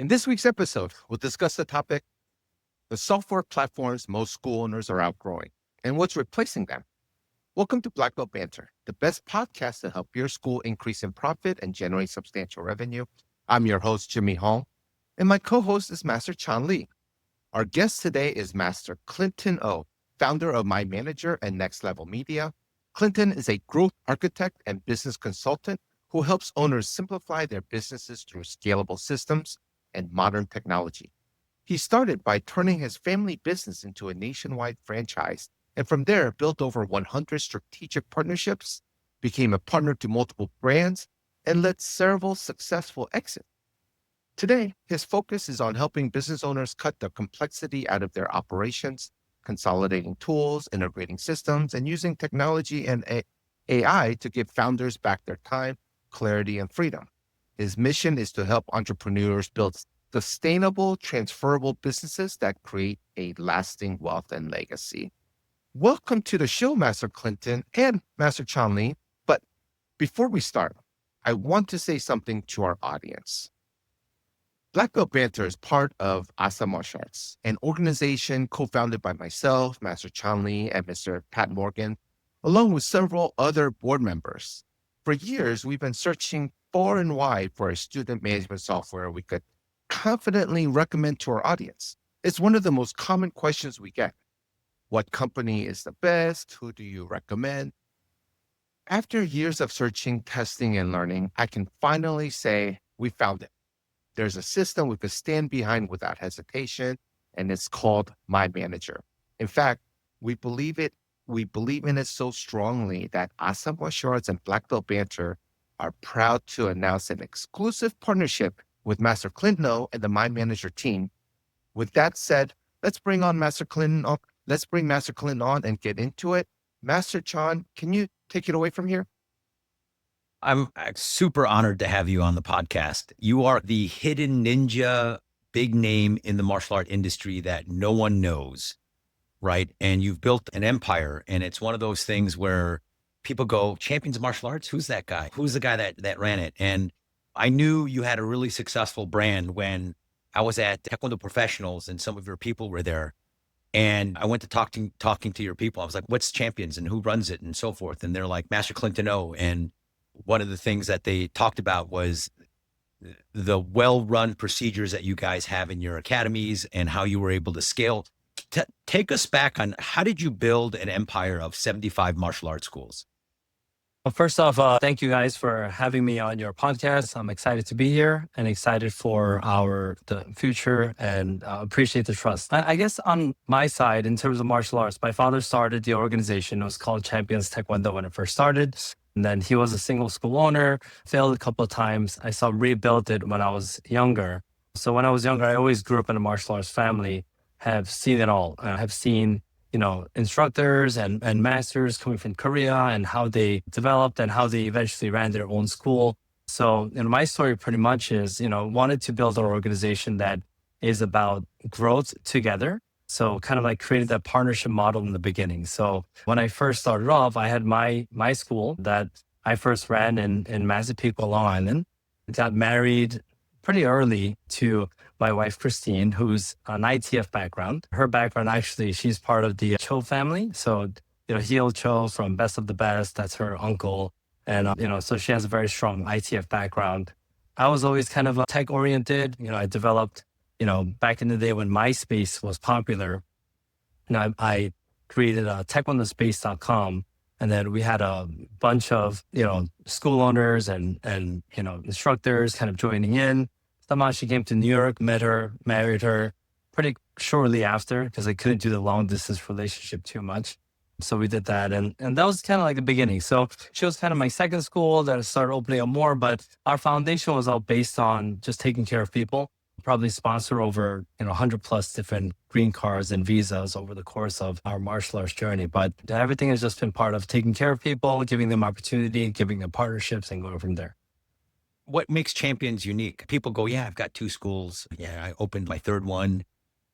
In this week's episode, we'll discuss the topic, the software platforms most school owners are outgrowing and what's replacing them. Welcome to Black Belt Banter, the best podcast to help your school increase in profit and generate substantial revenue. I'm your host, Jimmy Hong, and my co-host is Master Chan Lee. Our guest today is Master Clinton O, founder of My Manager and Next Level Media. Clinton is a growth architect and business consultant who helps owners simplify their businesses through scalable systems and modern technology. He started by turning his family business into a nationwide franchise, and from there built over 100 strategic partnerships, became a partner to multiple brands, and led several successful exits. Today, his focus is on helping business owners cut the complexity out of their operations, consolidating tools, integrating systems, and using technology and AI to give founders back their time, clarity, and freedom. His mission is to help entrepreneurs build sustainable, transferable businesses that create a lasting wealth and legacy. Welcome to the show, Master Clinton and Master Chan Lee. But before we start, I want to say something to our audience. Black Belt Banter is part of Asa Martial Arts, an organization co-founded by myself, Master Chan Lee, and Mr. Pat Morgan, along with several other board members. For years, we've been searching far and wide for a student management software we could confidently recommend to our audience. It's one of the most common questions we get. What company is the best? Who do you recommend? After years of searching, testing, and learning, I can finally say we found it. There's a system we could stand behind without hesitation, and it's called My Manager. In fact, we believe in it so strongly that Asa Martial Arts and Black Belt Banter are proud to announce an exclusive partnership with Master Clinton O and the My Manager team. With that said, let's bring Master Clinton on and get into it. Master Chan, can you take it away from here? I'm super honored to have you on the podcast. You are the hidden ninja, big name in the martial art industry that no one knows, right? And you've built an empire, and it's one of those things where people go, Champions of Martial Arts? Who's that guy? Who's the guy that ran it? And I knew you had a really successful brand when I was at Taekwondo Professionals and some of your people were there. And I went to talking to your people. I was like, what's Champions and who runs it and so forth? And they're like, Master Clinton O. And one of the things that they talked about was the well-run procedures that you guys have in your academies and how you were able to scale. Take us back on how did you build an empire of 75 martial arts schools? Well, first off, thank you guys for having me on your podcast. I'm excited to be here and excited for the future and appreciate the trust. I guess on my side, in terms of martial arts, my father started the organization. It was called Champions Taekwondo when it first started. And then he was a single school owner, failed a couple of times. I saw him rebuild it when I was younger. So when I was younger, I always grew up in a martial arts family, have seen it all. I have seen instructors and masters coming from Korea and how they developed and how they eventually ran their own school. So my story pretty much is, wanted to build an organization that is about growth together. So kind of like created that partnership model in the beginning. So when I first started off, I had my school that I first ran in Massapequa, Long Island. Got married pretty early to my wife, Christine, who's an ITF background. Her background, actually, she's part of the Cho family. So, Heo Cho from Best of the Best, that's her uncle. And, so she has a very strong ITF background. I was always kind of tech oriented. I developed, back in the day when MySpace was popular, I created taekwondospace.com. And then we had a bunch of, school owners and instructors kind of joining in. Somehow she came to New York, met her, married her pretty shortly after because I couldn't do the long distance relationship too much. So we did that. And that was kind of like the beginning. So she was kind of my second school that I started opening up more, but our foundation was all based on just taking care of people. Probably sponsor over 100 plus different green cards and visas over the course of our martial arts journey. But everything has just been part of taking care of people, giving them opportunity, giving them partnerships, and going from there. What makes Champions unique? People go, yeah, I've got 2 schools. Yeah, I opened my 3rd one.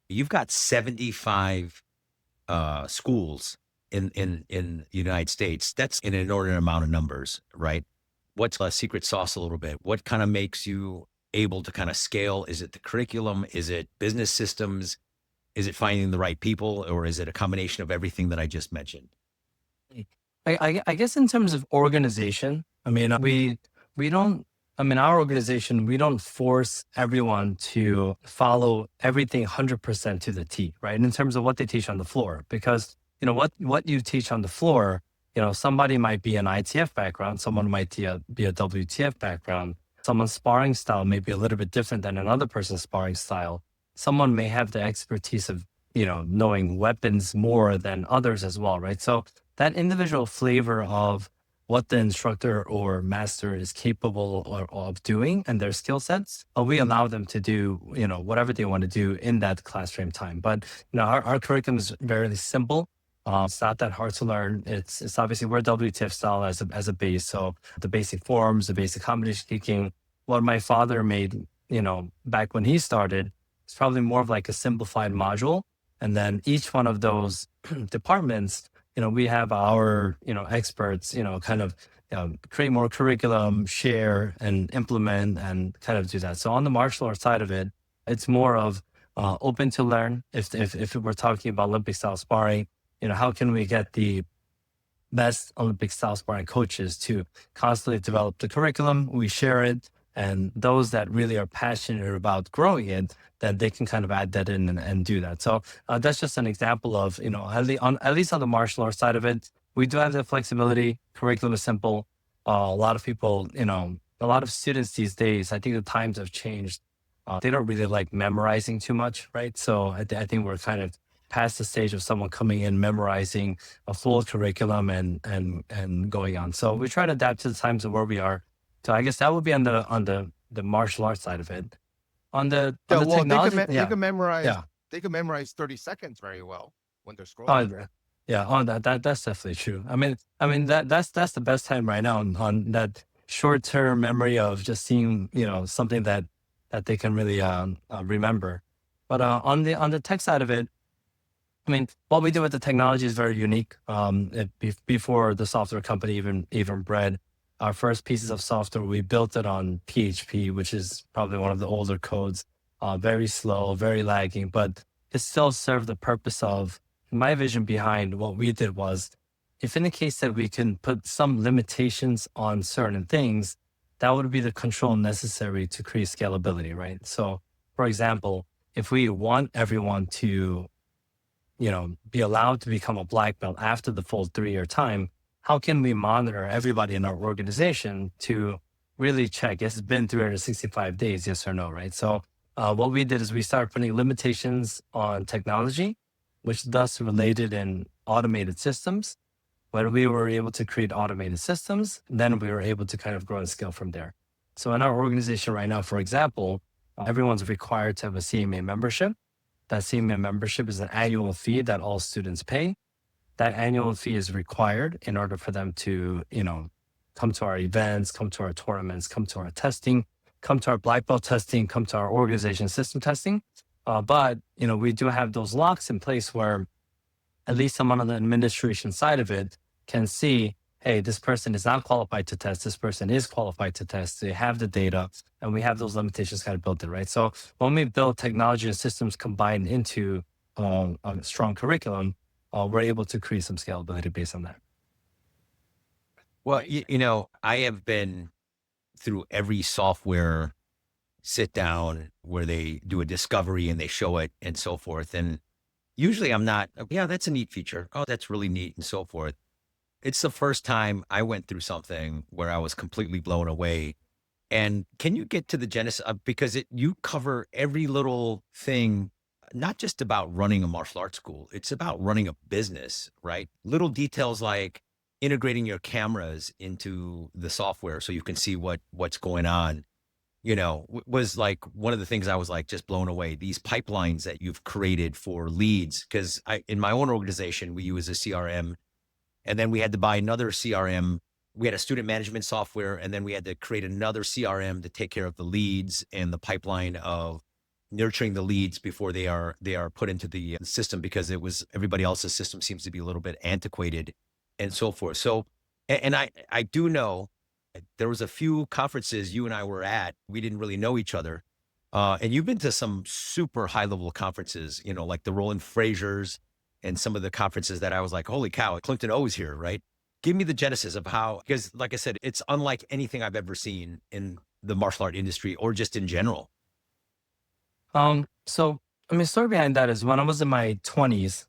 You've got 75 schools in the United States. That's an inordinate amount of numbers, right? What's a secret sauce a little bit? What kind of makes you able to kind of scale? Is it the curriculum? Is it business systems? Is it finding the right people, or is it a combination of everything that I just mentioned? I guess in terms of organization, I mean, we don't. I mean, our organization, we don't force everyone to follow everything 100% to the T, right? In terms of what they teach on the floor, because what you teach on the floor, somebody might be an ITF background, someone might be a WTF background, someone's sparring style may be a little bit different than another person's sparring style. Someone may have the expertise of knowing weapons more than others as well, right? So that individual flavor of what the instructor or master is capable of doing and their skill sets, we allow them to do, whatever they want to do in that classroom time. But, our curriculum is very simple. It's not that hard to learn. It's obviously we're WTF style as a base. So the basic forms, the basic combination kicking, what my father made, back when he started, it's probably more of like a simplified module. And then each one of those departments, we have our, experts, kind of create more curriculum, share and implement and kind of do that. So on the martial arts side of it, it's more of open to learn. If we're talking about Olympic style sparring, how can we get the best Olympic style sparring coaches to constantly develop the curriculum? We share it. And those that really are passionate about growing it, that they can kind of add that in and do that. So that's just an example of, at least on the martial arts side of it, we do have the flexibility. Curriculum is simple. A lot of people, a lot of students these days, I think the times have changed. They don't really like memorizing too much, right? So I think we're kind of past the stage of someone coming in, memorizing a full curriculum and going on. So we try to adapt to the times of where we are. So I guess that would be on the martial arts side of it. On the technology, they can memorize. yeah. They can memorize 30 seconds very well when they're Oh, scrolling. yeah. On that's definitely true. I mean that's the best time right now on that short term memory of just seeing something that they can really remember. But on the tech side of it, I mean, what we do with the technology is very unique. Before the software company even bred our first pieces of software, we built it on PHP, which is probably one of the older codes, very slow, very lagging, but it still served the purpose of my vision behind what we did was, if in the case that we can put some limitations on certain things, that would be the control necessary to create scalability, right? So, for example, if we want everyone to, be allowed to become a black belt after the full 3-year time, how can we monitor everybody in our organization to really check, yes, it's been 365 days, yes or no, right? So what we did is we started putting limitations on technology, which thus related in automated systems. When we were able to create automated systems, then we were able to kind of grow and scale from there. So in our organization right now, for example, everyone's required to have a CMA membership. That CMA membership is an annual fee that all students pay. That annual fee is required in order for them to, come to our events, come to our tournaments, come to our testing, come to our black belt testing, come to our organization system testing. But, we do have those locks in place where at least someone on the administration side of it can see, hey, this person is not qualified to test. This person is qualified to test. They have the data and we have those limitations kind of built in, right? So when we build technology and systems combined into a strong curriculum, we're able to create some scalability based on that. Well, I have been through every software sit down where they do a discovery and they show it and so forth. And usually I'm not, yeah, that's a neat feature. Oh, that's really neat and so forth. It's the first time I went through something where I was completely blown away. And can you get to the genesis of, because you cover every little thing, not just about running a martial arts school, it's about running a business, right? Little details like integrating your cameras into the software so you can see what's going on, was like one of the things I was like just blown away. These pipelines that you've created for leads, because in my own organization, we use a CRM, and then we had to buy another CRM. We had a student management software, and then we had to create another CRM to take care of the leads and the pipeline of nurturing the leads before they are put into the system, because everybody else's system seems to be a little bit antiquated and so forth. So, and I do know, There was a few conferences you and I were at. We didn't really know each other. And you've been to some super high level conferences, like the Roland Frasers and some of the conferences that I was like, holy cow, Clinton O's here, right? Give me the genesis of how, because like I said, it's unlike anything I've ever seen in the martial art industry or just in general. So I mean, story behind that is when I was in my 20s,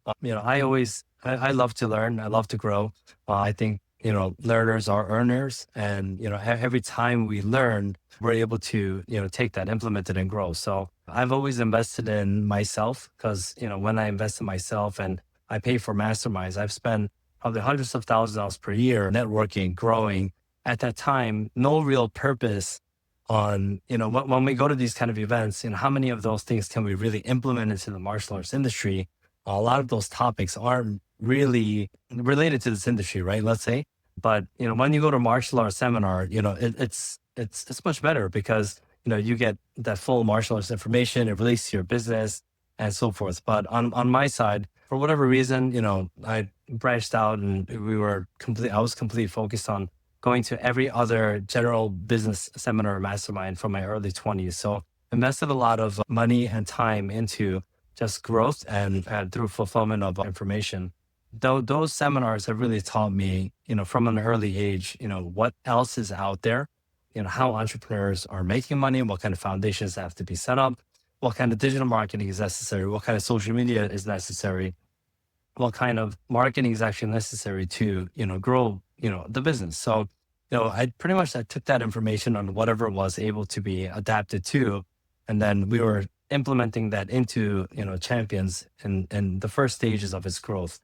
I love to learn. I love to grow. I think, learners are earners. And, every time we learn, we're able to, take that, implement it and grow. So I've always invested in myself because, when I invest in myself and I pay for masterminds, I've spent probably hundreds of thousands of dollars per year networking, growing. At that time, no real purpose on, when we go to these kind of events, how many of those things can we really implement into the martial arts industry? A lot of those topics aren't really related to this industry, right? Let's say. But, when you go to martial arts seminar, it's much better because, you get that full martial arts information, it relates to your business and so forth. But on my side, for whatever reason, I branched out and I was completely focused on going to every other general business seminar or mastermind from my early 20s. So invested a lot of money and time into just growth and through fulfillment of information. Though those seminars have really taught me, from an early age, what else is out there, how entrepreneurs are making money, what kind of foundations have to be set up, what kind of digital marketing is necessary, what kind of social media is necessary, what kind of marketing is actually necessary to, grow, the business. So, I took that information on whatever was able to be adapted to, and then we were implementing that into, champions and the first stages of its growth.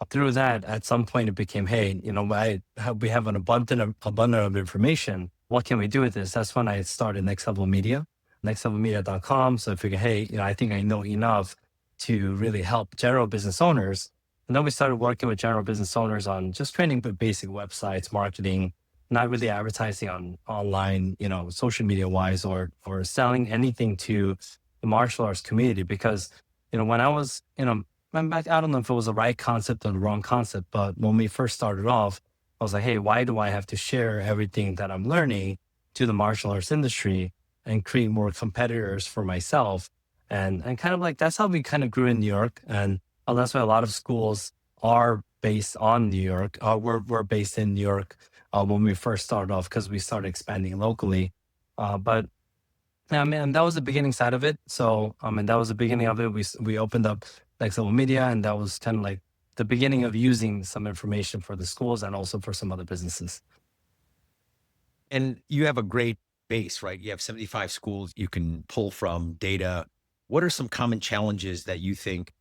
Through that, at some point it became, hey, we have an abundant of information. What can we do with this? That's when I started Next Level Media, nextlevelmedia.com. So I figured, hey, I think I know enough to really help general business owners. And then we started working with general business owners on just training basic websites, marketing, not really advertising on online, social media wise or selling anything to the martial arts community. Because, when I was, I don't know if it was the right concept or the wrong concept, but when we first started off, I was like, hey, why do I have to share everything that I'm learning to the martial arts industry and create more competitors for myself? And kind of like, that's how we kind of grew in New York. And that's why a lot of schools are based on New York. We're based in New York when we first started off because we started expanding locally. But yeah, man, that was the beginning side of it. So, and that was the beginning of it. We opened up Next Level Media, and that was kind of like the beginning of using some information for the schools and also for some other businesses. And you have a great base, right? You have 75 schools you can pull from data. What are some common challenges that you think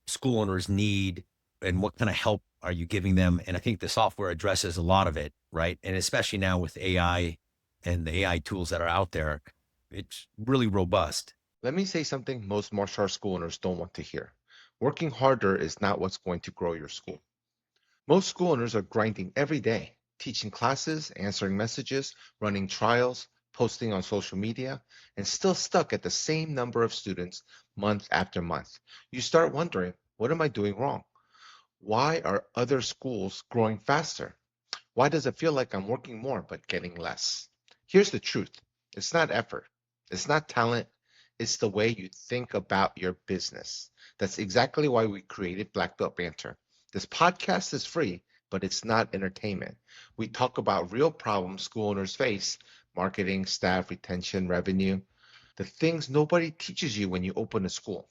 school owners need, and what kind of help are you giving them? And I think the software addresses a lot of it, right? And especially now with AI and the AI tools that are out there, it's really robust. Let me say something most martial arts school owners don't want to hear. Working harder is not what's going to grow your school. Most school owners are grinding every day, teaching classes, answering messages, running trials, posting on social media, and still stuck at the same number of students month after month. You start wondering, what am I doing wrong? Why are other schools growing faster? Why does it feel like I'm working more but getting less? Here's the truth. It's not effort. It's not talent. It's the way you think about your business. That's exactly why we created Black Belt Banter. This podcast is free, but it's not entertainment. We talk about real problems school owners face: marketing, staff, retention, revenue, the things nobody teaches you when you open a school.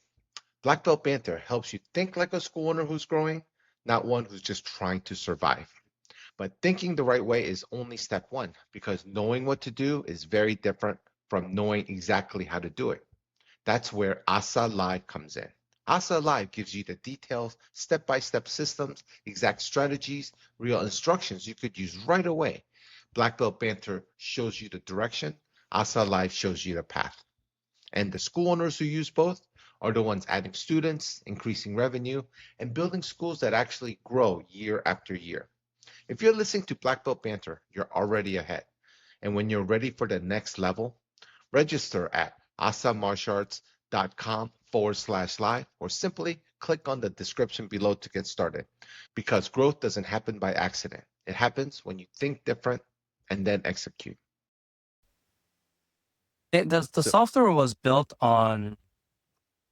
Black Belt Banter helps you think like a school owner who's growing, not one who's just trying to survive. But thinking the right way is only step one, because knowing what to do is very different from knowing exactly how to do it. That's where ASA Live comes in. ASA Live gives you the details, step-by-step systems, exact strategies, real instructions you could use right away. Black Belt Banter shows you the direction. ASA Live shows you the path. And the school owners who use both are the ones adding students, increasing revenue, and building schools that actually grow year after year. If you're listening to Black Belt Banter, you're already ahead. And when you're ready for the next level, register at asamartialarts.com/live, or simply click on the description below to get started. Because growth doesn't happen by accident. It happens when you think different, and then execute. The So, software was built on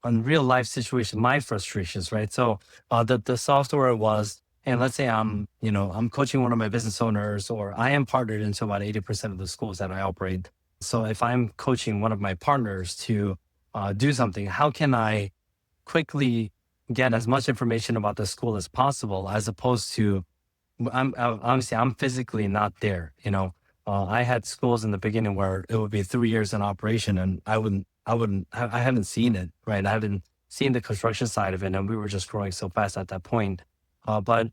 real life situation, my frustrations, right? So the software was, and let's say I'm coaching one of my business owners, or I am partnered into about 80% of the schools that I operate. So if I'm coaching one of my partners to do something, how can I quickly get as much information about the school as possible, as opposed to obviously I'm physically not there. I had schools in the beginning where it would be 3 years in operation, and I haven't seen it, right? I haven't seen the construction side of it, and we were just growing so fast at that point. But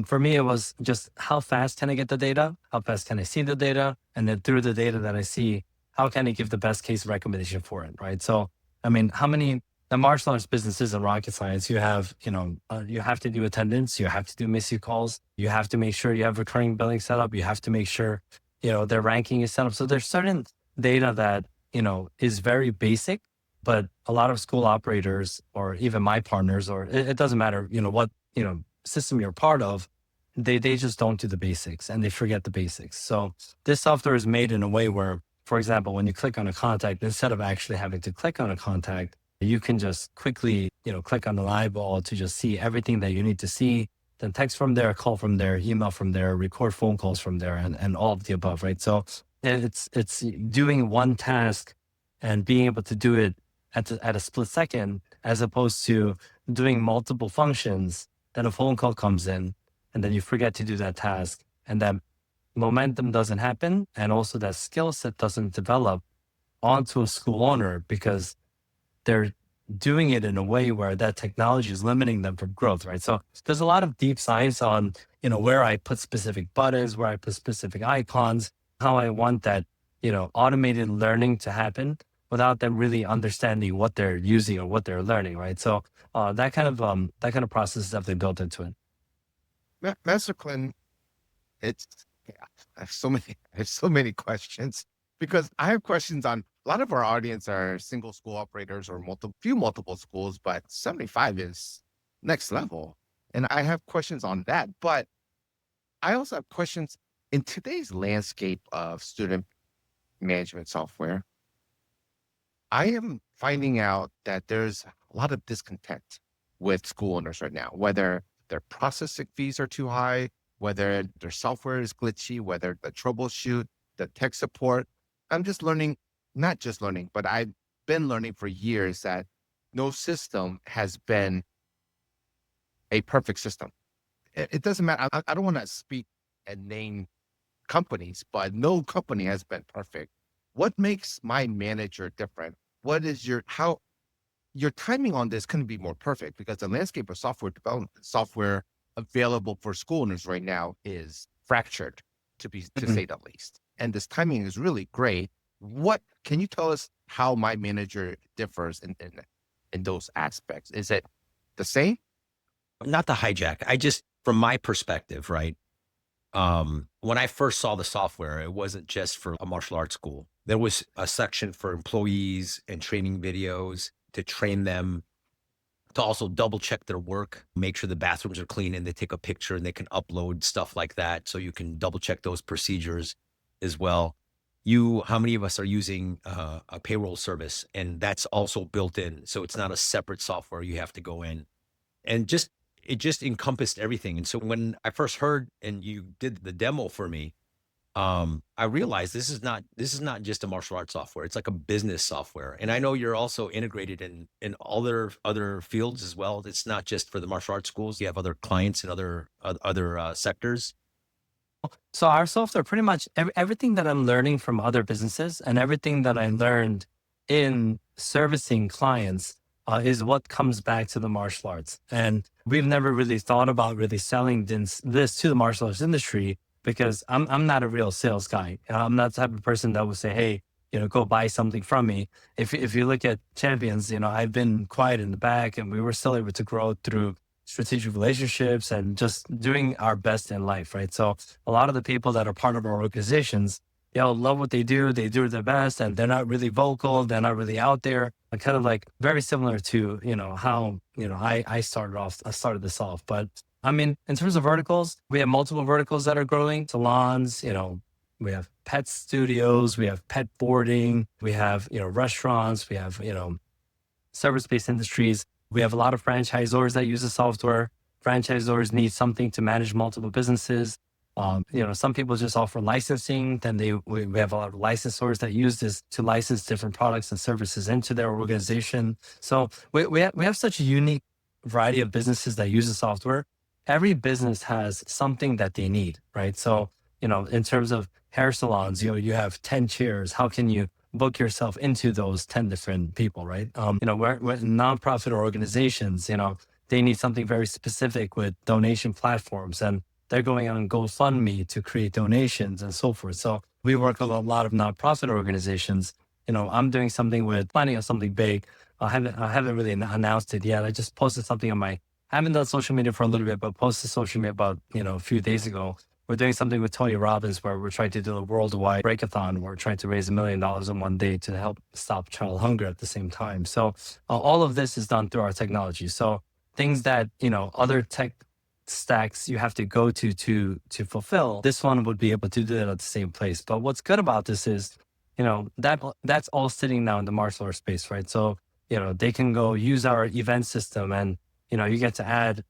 for me, it was just how fast can I get the data? How fast can I see the data? And then through the data that I see, how can I give the best case recommendation for it, right? So, I mean, the martial arts business isn't rocket science. You have, you have to do attendance, you have to do miss you calls, you have to make sure you have recurring billing set up, you have to make sure, their ranking is set up. So there's certain data that, is very basic, but a lot of school operators, or even my partners, or it doesn't matter, what, system you're part of, they just don't do the basics, and they forget the basics. So this software is made in a way where, for example, when you click on a contact, instead of actually having to click on a contact, you can just quickly, click on the eyeball to just see everything that you need to see, then text from there, call from there, email from there, record phone calls from there, and all of the above, right? So it's doing one task and being able to do it at a split second, as opposed to doing multiple functions. Then a phone call comes in, and then you forget to do that task, and that momentum doesn't happen, and also that skill set doesn't develop onto a school owner, because they're doing it in a way where that technology is limiting them from growth, right? So there's a lot of deep science on, where I put specific buttons, where I put specific icons, how I want that, automated learning to happen without them really understanding what they're using or what they're learning, right? So that kind of process is definitely built into it. Master Clint, it's yeah, I have so many questions because I have questions on a lot of our audience are single school operators or multiple schools, but 75 is next level. And I have questions on that, but I also have questions in today's landscape of student management software. I am finding out that there's a lot of discontent with school owners right now, whether their processing fees are too high, whether their software is glitchy, whether the troubleshoot, the tech support. I'm just learning, not just learning, but I've been learning for years that no system has been a perfect system. It doesn't matter. I don't want to speak and name companies, but no company has been perfect. What makes my manager different? What is your timing on this couldn't be more perfect, because the landscape of software development, software available for school owners right now is fractured, to Mhm. say the least. And this timing is really great. What can you tell us how my manager differs in those aspects? Is it the same? Not the hijack. I just, from my perspective, right? When I first saw the software, it wasn't just for a martial arts school. There was a section for employees and training videos to train them, to also double check their work, make sure the bathrooms are clean, and they take a picture and they can upload stuff like that. So you can double check those procedures as well. How many of us are using a payroll service, and that's also built in. So it's not a separate software you have to go in, and it just encompassed everything. And so when I first heard and you did the demo for me, I realized this is not just a martial arts software. It's like a business software. And I know you're also integrated in other fields as well. It's not just for the martial arts schools. You have other clients in other sectors. So our software, pretty much everything that I'm learning from other businesses and everything that I learned in servicing clients is what comes back to the martial arts. And we've never really thought about really selling this to the martial arts industry, because I'm not a real sales guy. I'm not the type of person that would say, hey, go buy something from me. If you look at champions, I've been quiet in the back, and we were still able to grow through strategic relationships and just doing our best in life, right? So a lot of the people that are part of our organizations, love what they do their best, and they're not really vocal, they're not really out there. Kind of like very similar to, how, I started this off. But I mean, in terms of verticals, we have multiple verticals that are growing: salons, We have pet studios, we have pet boarding, we have, restaurants, we have, service-based industries. We have a lot of franchisors that use the software. Franchisors need something to manage multiple businesses. Some people just offer licensing. Then we have a lot of licensors that use this to license different products and services into their organization. So we have such a unique variety of businesses that use the software. Every business has something that they need, right? So, in terms of hair salons, you have 10 chairs. How can you book yourself into those 10 different people, right? Where nonprofit organizations, they need something very specific with donation platforms, and they're going on GoFundMe to create donations and so forth. So we work with a lot of nonprofit organizations. I'm doing something planning on something big. I haven't really announced it yet. I just posted something I haven't done social media for a little bit, but posted social media about, a few days ago. We're doing something with Tony Robbins where we're trying to do a worldwide breakathon. We're trying to raise $1 million in one day to help stop child hunger at the same time. So all of this is done through our technology. So things that, other tech stacks you have to go to fulfill, this one would be able to do that at the same place. But what's good about this is, that's all sitting now in the martial arts space, right? So, they can go use our event system and, you get to add,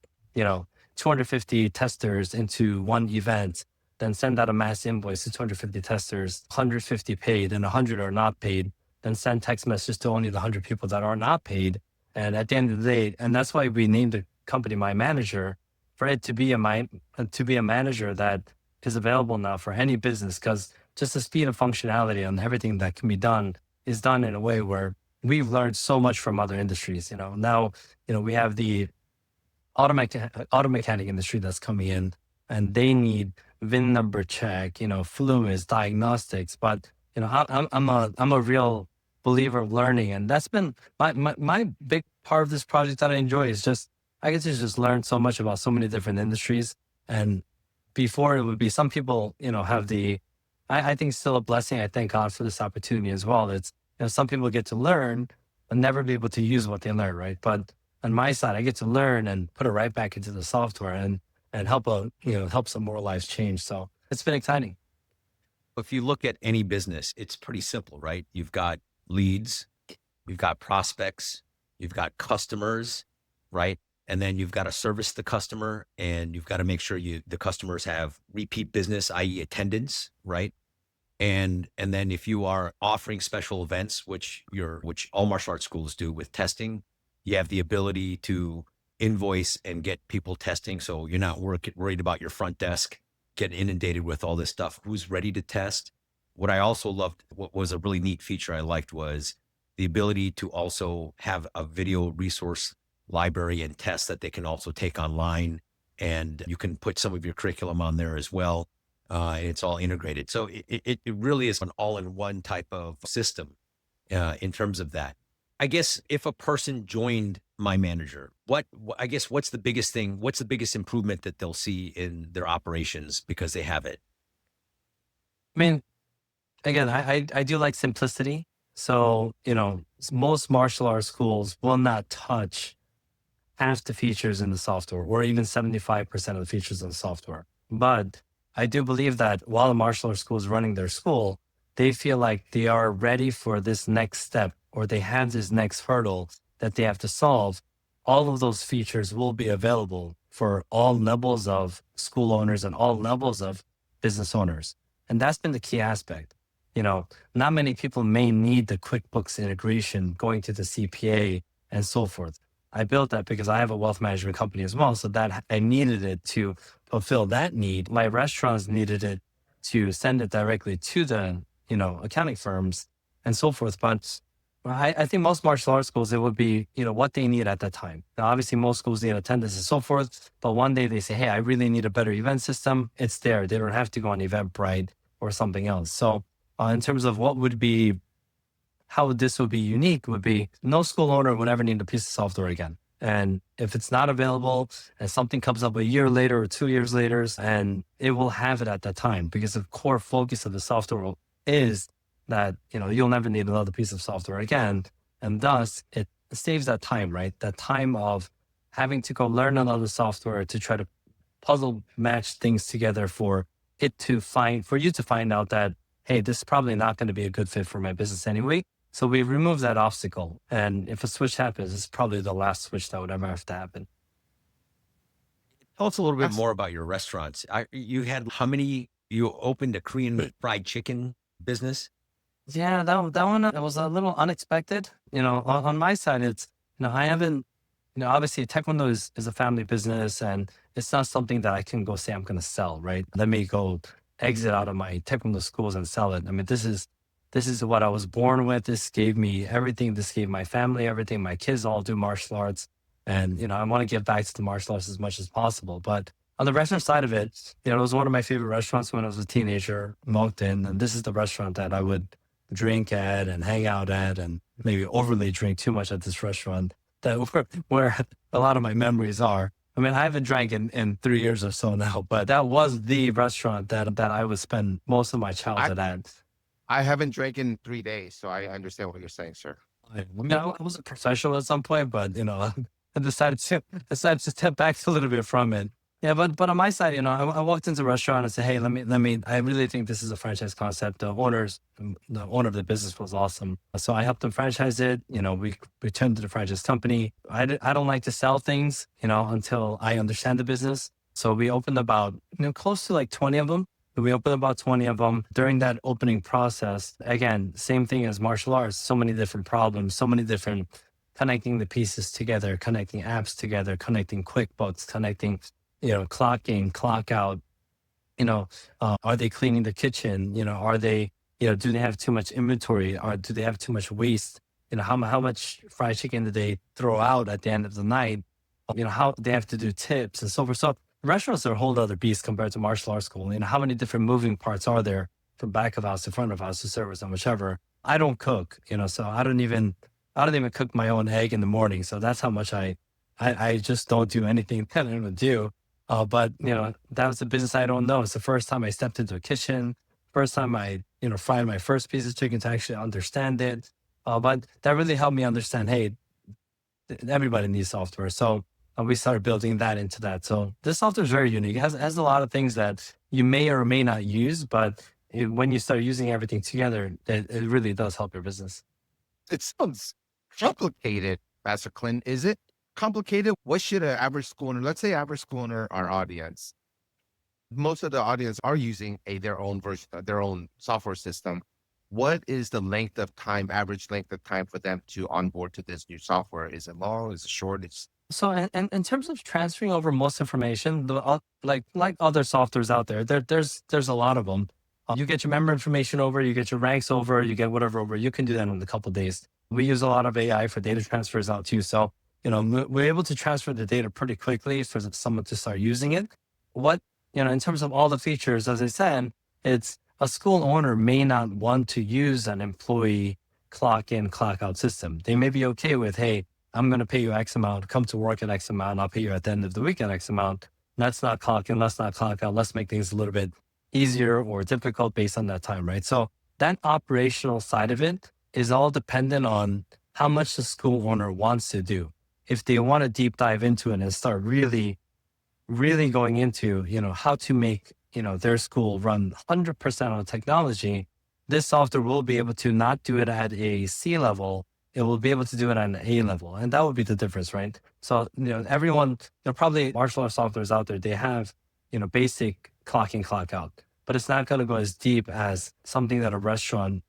250 testers into one event, then send out a mass invoice to 250 testers, 150 paid and 100 are not paid, then send text messages to only the 100 people that are not paid. And at the end of the day, and that's why we named the company My Manager, for it to be a manager that is available now for any business, because just the speed of functionality and everything that can be done is done in a way where we've learned so much from other industries. Now, we have the auto mechanic industry that's coming in, and they need VIN number check, fluids, diagnostics. But I'm a real believer of learning, and that's been my big part of this project that I enjoy is just I get to just learn so much about so many different industries. And before it would be some people, have I think still a blessing. I thank God for this opportunity as well. It's some people get to learn and never be able to use what they learn, right? But on my side, I get to learn and put it right back into the software and help some more lives change. So it's been exciting. If you look at any business, it's pretty simple, right? You've got leads, you've got prospects, you've got customers, right? And then you've got to service the customer, and you've got to make sure the customers have repeat business, i.e. attendance, right? And then if you are offering special events, which all martial arts schools do with testing, you have the ability to invoice and get people testing. So you're not worried about your front desk getting inundated with all this stuff. Who's ready to test? What I also loved, what was a really neat feature I liked, was the ability to also have a video resource library and tests that they can also take online. And you can put some of your curriculum on there as well. And it's all integrated. So it really is an all-in-one type of system in terms of that. I guess if a person joined My Manager, what's the biggest thing? What's the biggest improvement that they'll see in their operations because they have it? I mean, again, I do like simplicity. So, most martial arts schools will not touch half the features in the software or even 75% of the features in the software. But I do believe that while a martial arts school is running their school, they feel like they are ready for this next step, or they have this next hurdle that they have to solve. All of those features will be available for all levels of school owners and all levels of business owners. And that's been the key aspect. Not many people may need the QuickBooks integration, going to the CPA and so forth. I built that because I have a wealth management company as well. So that I needed it to fulfill that need. My restaurants needed it to send it directly to the, accounting firms and so forth. But I think most martial arts schools, it would be, what they need at that time. Now, obviously, most schools need attendance and so forth. But one day they say, hey, I really need a better event system. It's there. They don't have to go on Eventbrite or something else. So in terms of how this would be unique, would be no school owner would ever need a piece of software again. And if it's not available and something comes up a year later or 2 years later, and it will have it at that time, because the core focus of the software is that, you'll never need another piece of software again. And thus it saves that time, right? That time of having to go learn another software to try to puzzle match things together for for you to find out that, hey, this is probably not going to be a good fit for my business anyway. So we remove that obstacle. And if a switch happens, it's probably the last switch that would ever have to happen. Tell us a little bit That's- more about your restaurants. You opened a Korean fried chicken business? Yeah, that one was a little unexpected. On my side, it's, I haven't, obviously taekwondo is a family business, and it's not something that I can go say I'm going to sell, right? Let me go exit out of my taekwondo schools and sell it. I mean, this is what I was born with. This gave me everything. This gave my family everything. My kids all do martial arts, and I want to give back to the martial arts as much as possible. But on the restaurant side of it, it was one of my favorite restaurants when I was a teenager, Moncton, and this is the restaurant that I would drink at and hang out at, and maybe overly drink too much at this restaurant. Where a lot of my memories are. I mean, I haven't drank in 3 years or so now, but that was the restaurant that I would spend most of my childhood at. I haven't drank in 3 days, so I understand what you're saying, sir. I mean, I was a professional at some point, but I decided to step back a little bit from it. Yeah, but on my side, I walked into a restaurant and said, "Hey, let me. I really think this is a franchise concept." The owner of the business was awesome, so I helped them franchise it. We turned to the franchise company. I don't like to sell things, until I understand the business. So we opened about close to like 20 of them. We opened about 20 of them. During that opening process, again, same thing as martial arts. So many different problems, so many different connecting the pieces together, connecting apps together, connecting QuickBooks, connecting clock in, clock out, are they cleaning the kitchen? Are they, do they have too much inventory, or do they have too much waste? How much fried chicken do they throw out at the end of the night? How they have to do tips and so forth. So restaurants are a whole other beast compared to martial arts school. How many different moving parts are there from back of house to front of house to service and whichever. I don't cook, so I don't even cook my own egg in the morning. So that's how much I just don't do anything that I would do. But that was a business I don't know. It's the first time I stepped into a kitchen, first time I, fried my first piece of chicken to actually understand it. But that really helped me understand, hey, everybody needs software. So we started building that into that. So this software is very unique. It has a lot of things that you may or may not use, but when you start using everything together, it really does help your business. It sounds complicated, Master Clint. Is it complicated? What should an average school owner, let's say average school owner, our audience, most of the audience are using their own version, their own software system. What is the average length of time for them to onboard to this new software? Is it long? Is it short? So in terms of transferring over most information, like other softwares out there, there's a lot of them. You get your member information over, you get your ranks over, you get whatever over. You can do that in a couple of days. We use a lot of AI for data transfers out too. So we're able to transfer the data pretty quickly for someone to start using it. In terms of all the features, as I said, it's a school owner may not want to use an employee clock in, clock out system. They may be okay with, hey, I'm going to pay you X amount, come to work at X amount, I'll pay you at the end of the week at X amount. Let's not clock in, let's not clock out. Let's make things a little bit easier or difficult based on that time, right? So that operational side of it is all dependent on how much the school owner wants to do. If they want to deep dive into it and start really, really going into, how to make, their school run 100% on technology, this software will be able to not do it at a C level. It will be able to do it at an A level. And that would be the difference, right? So, everyone, probably martial arts softwares out there, they have, basic clock in, clock out, but it's not going to go as deep as something that a restaurant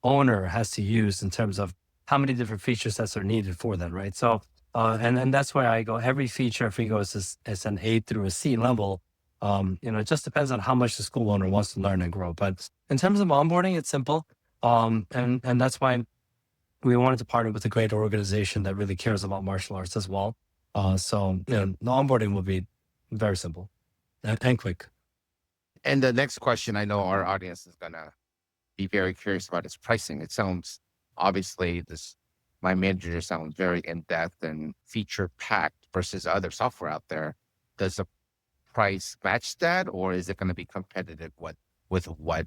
owner has to use in terms of how many different feature sets are needed for that, right? So, and that's why I go, every feature, if we go as an A through a C level, it just depends on how much the school owner wants to learn and grow. But in terms of onboarding, it's simple. And that's why we wanted to partner with a great organization that really cares about martial arts as well. So the onboarding will be very simple and quick. And the next question I know our audience is going to be very curious about is pricing. It sounds, obviously, my manager sounds very in-depth and feature-packed versus other software out there. Does the price match that, or is it going to be competitive with what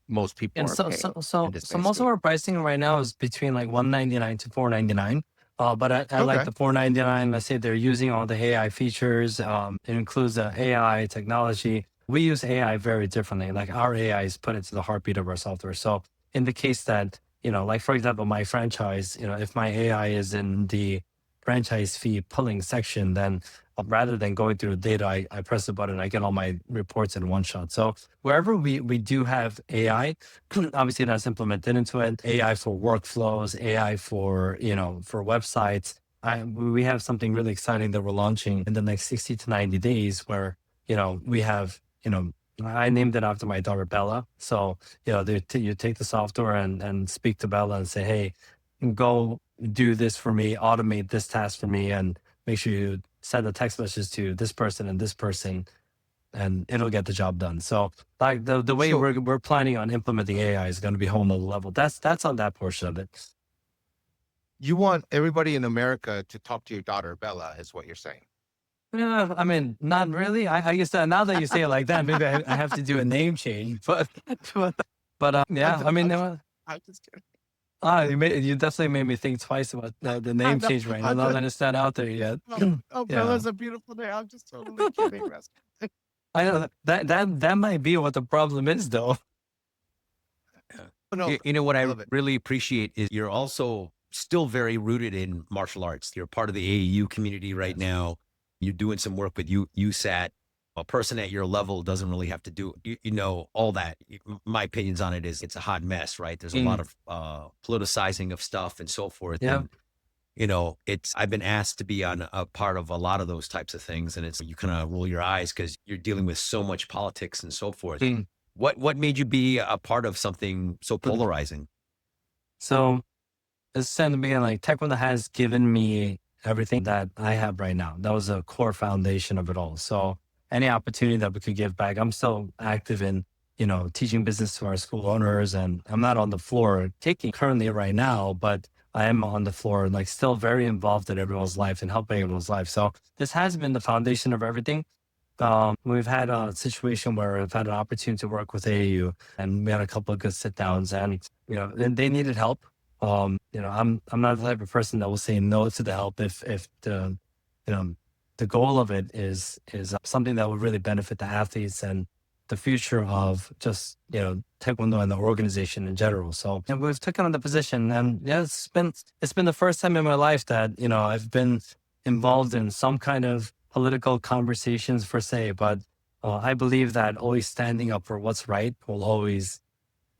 most people are paying? So most of our pricing right now is between like $199 to $499. But I like the $499. Let's say they're using all the AI features. It includes the AI technology. we use AI very differently. Like our AI is put into the heartbeat of our software. So in the case that, like for example, my franchise, if my AI is in the franchise fee pulling section, then rather than going through the data, I press a button, I get all my reports in one shot. So wherever we do have AI, obviously that's implemented into it. AI for workflows, AI for, for websites. We have something really exciting that we're launching in the next 60 to 90 days where, we have, I named it after my daughter, Bella. So, you take the software and speak to Bella and say, hey, go do this for me, automate this task for me, and make sure you send a text message to this person and this person, and it'll get the job done. So like the way So we're planning on implementing AI is going to be a whole nother level. That's on that portion of it. you want everybody in America to talk to your daughter, Bella, is what you're saying. Yeah, I mean, not really. I guess now that you say it like that, maybe I have to do a name change. But yeah, I mean, I'm just kidding. you definitely made me think twice about the name No, change right now. I'm Not just, that it's not out there yet. oh, Yeah, Bella's a beautiful name. I'm just totally kidding, Russ. I know that might be what the problem is, though. Oh, no, You know what I I love it. really appreciate is you're also still very rooted in martial arts. You're part of the AAU community right Yes. now. You're doing some work with USAT. A person at your level doesn't really have to do, all that. My opinions on it is it's a hot mess, right? There's a lot of politicizing of stuff and so forth. Yeah. And, I've been asked to be on a part of a lot of those types of things. And you kind of roll your eyes because you're dealing with so much politics and so forth. Mm. What made you be a part of something so polarizing? So as I said in the beginning, like Taekwondo has given me everything that I have right now. That was a core foundation of it all. So any opportunity that we could give back, I'm still active in, teaching business to our school owners, and I'm not on the floor taking currently right now, but I am on the floor, like still very involved in everyone's life and helping everyone's life. So this has been the foundation of everything. We've had a situation where we've had an opportunity to work with AAU, and we had a couple of good sit downs, and they needed help. I'm not the type of person that will say no to the help if the the goal of it is something that would really benefit the athletes and the future of just Taekwondo and the organization in general. So and we've taken on the position, and yeah, it's been the first time in my life that I've been involved in some kind of political conversations per se, but I believe that always standing up for what's right will always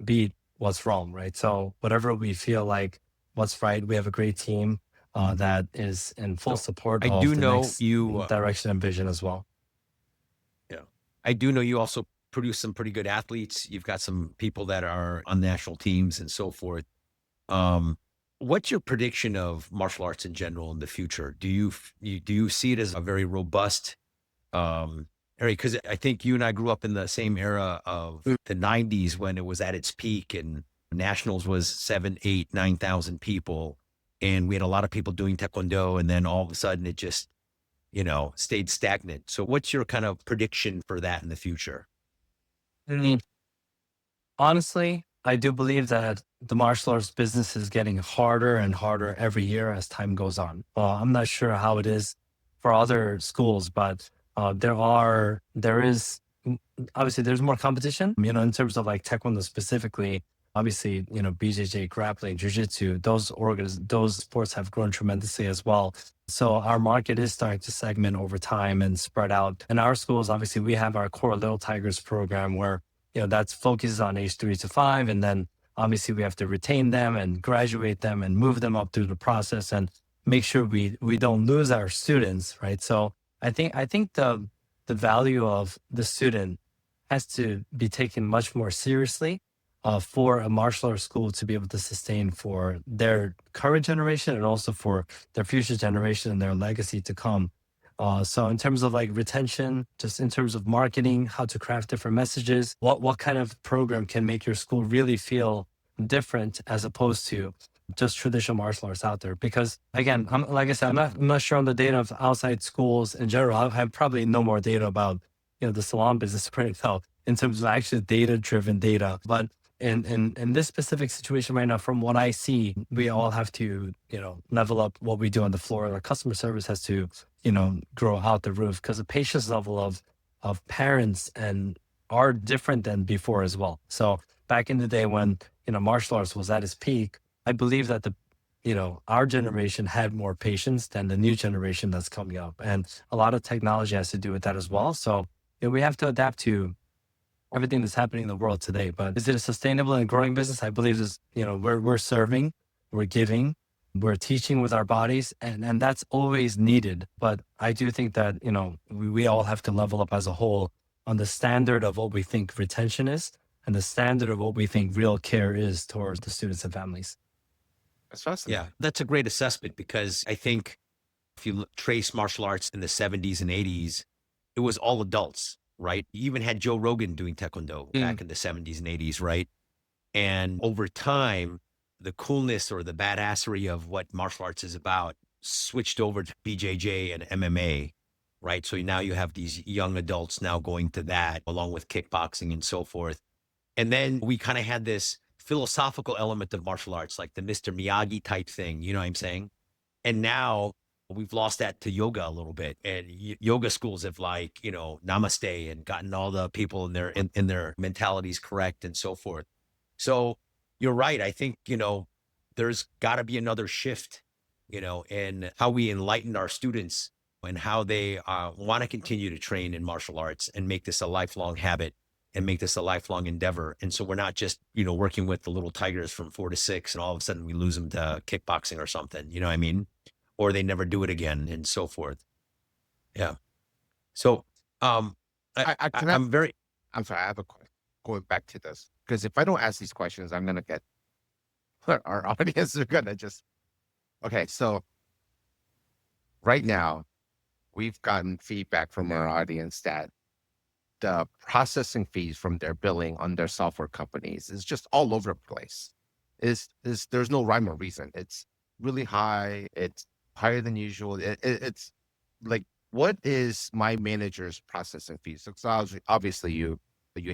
beat what's wrong, right? So whatever we feel like what's right, we have a great team that is in full So support I of do the know next you, direction and vision as well. I do know you also produce some pretty good athletes. You've got some people that are on national teams and so forth. What's your prediction of martial arts in general in the future? Do you see it as a very robust area? Because I think you and I grew up in the same era of the 90s when it was at its peak, and nationals was 7, 8, 9,000 people, and we had a lot of people doing taekwondo, and then all of a sudden it just stayed stagnant. So what's your kind of prediction for that in the future? Mm, Honestly, I do believe that the martial arts business is getting harder and harder every year as time goes on. I'm not sure how it is for other schools, but there is obviously there's more competition, in terms of like Taekwondo specifically. Obviously, BJJ, grappling, jiu-jitsu, those sports have grown tremendously as well. So our market is starting to segment over time and spread out. In our schools, obviously, we have our core Little Tigers program where, that's focuses on age 3 to 5. And then obviously we have to retain them and graduate them and move them up through the process and make sure we don't lose our students, right? So I think the value of the student has to be taken much more seriously for a martial arts school to be able to sustain for their current generation and also for their future generation and their legacy to come. So in terms of like retention, just in terms of marketing, how to craft different messages, what kind of program can make your school really feel different as opposed to just traditional martial arts out there? Because again, like I said, I'm not sure on the data of outside schools in general. I have probably no more data about the salon business right now in terms of actually data-driven data. But in this specific situation right now, from what I see, we all have to level up what we do on the floor. Our customer service has to grow out the roof because the patience level of of parents and are different than before as well. So back in the day when, martial arts was at its peak, I believe that our generation had more patience than the new generation that's coming up. And a lot of technology has to do with that as well. So we have to adapt to everything that's happening in the world today. But is it a sustainable and growing business? I believe this, we're serving, we're giving, we're teaching with our bodies, and that's always needed. But I do think that, we all have to level up as a whole on the standard of what we think retention is and the standard of what we think real care is towards the students and families. That's fascinating. Yeah, that's a great assessment, because I think if you trace martial arts in the 70s and 80s, it was all adults, right? You even had Joe Rogan doing taekwondo back in the 70s and 80s, right? And over time, the coolness or the badassery of what martial arts is about switched over to BJJ and MMA, right? So now you have these young adults now going to that, along with kickboxing and so forth. And then we kind of had this philosophical element of martial arts, like the Mr. Miyagi type thing, you know what I'm saying? And now we've lost that to yoga a little bit. And yoga schools have namaste and gotten all the people in their mentalities correct and so forth. So you're right. I think, there's got to be another shift, in how we enlighten our students and how they want to continue to train in martial arts and make this a lifelong habit and make this a lifelong endeavor. And so we're not just, working with the little tigers from 4 to 6 and all of a sudden we lose them to kickboxing or something, you know what I mean? Or they never do it again and so forth. Yeah. So, I'm sorry, I have a question going back to this, because if I don't ask these questions, I'm going to get, our audience are going to just, okay. So right now we've gotten feedback from our audience that the processing fees from their billing on their software companies is just all over the place. There's no rhyme or reason. It's really high. It's higher than usual. It's like, what is my manager's processing fees? So obviously you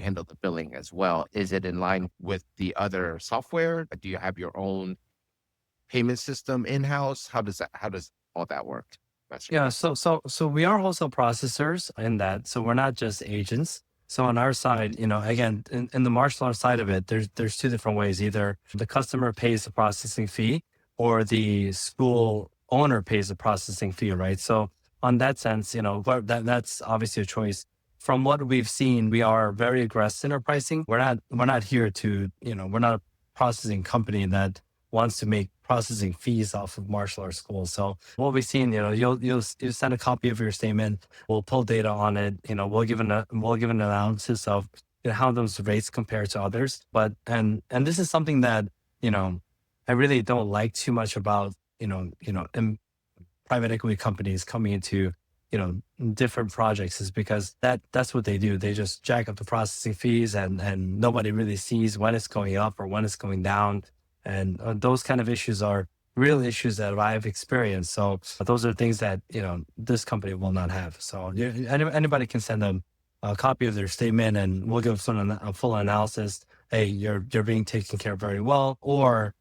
handle the billing as well. Is it in line with the other software? Do you have your own payment system in-house? How does all that work? Yeah, so we are wholesale processors in that. So we're not just agents. So on our side, again, in the martial arts side of it, there's two different ways. Either the customer pays the processing fee or the school owner pays the processing fee, right? So on that sense, that's obviously a choice. From what we've seen, we are very aggressive in our pricing. We're not here to, we're not a processing company that wants to make processing fees off of martial arts schools. So what we've seen, you'll send a copy of your statement. We'll pull data on it. We'll give an analysis of how those rates compare to others. But and this is something that I really don't like too much about in private equity companies coming into different projects, is because that's what they do. They just jack up the processing fees and nobody really sees when it's going up or when it's going down. And those kind of issues are real issues that I've experienced. So those are things that, this company will not have. So anybody can send them a copy of their statement and we'll give them a full analysis. Hey, you're being taken care of very well. Or,